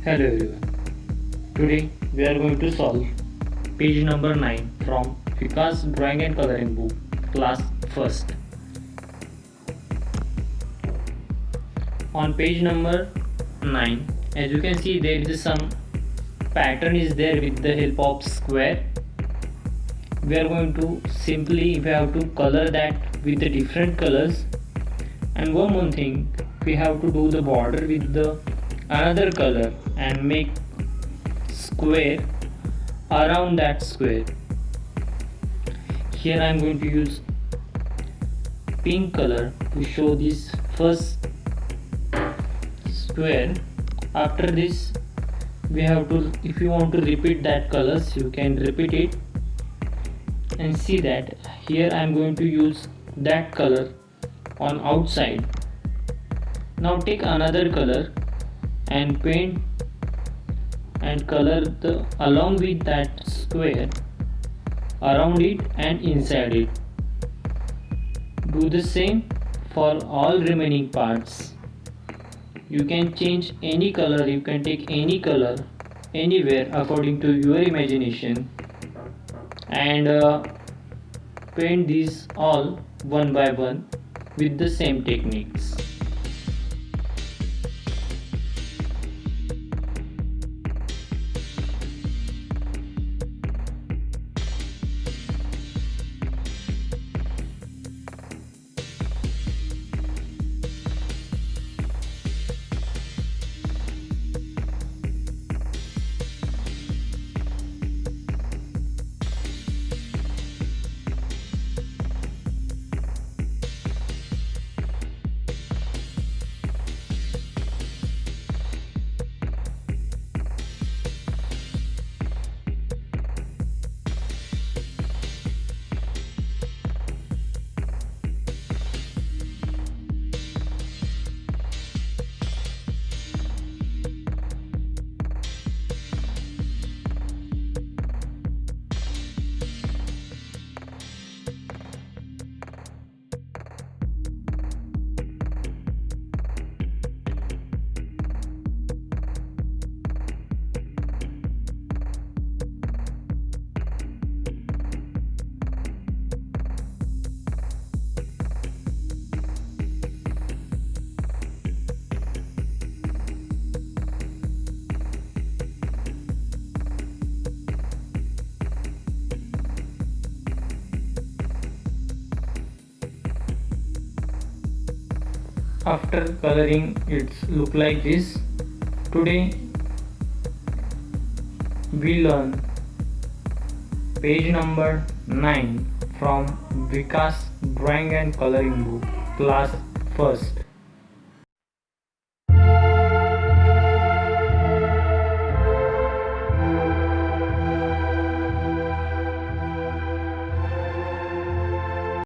Hello everyone. Today we are going to solve page number 9 from Vikas Drawing and Coloring book, class 1st. On page number 9, as you can see, there is some pattern is there with the help of square. We are going to we have to color that with the different colors, and one more thing, we have to do the border with the another color and make square around that square. Here I am going to use pink color to show this first square. After this, we have to, if you want to repeat that colors, you can repeat it, and see that here I am going to use that color on outside. Now take another color and paint and color along with that square around it and inside it. Do the same for all remaining parts. You can change any color, you can take any color anywhere according to your imagination, and paint these all one by one with the same techniques. After coloring, it's look like this. Today we learn page number 9 from Vikas Drawing and Coloring book, class 1st.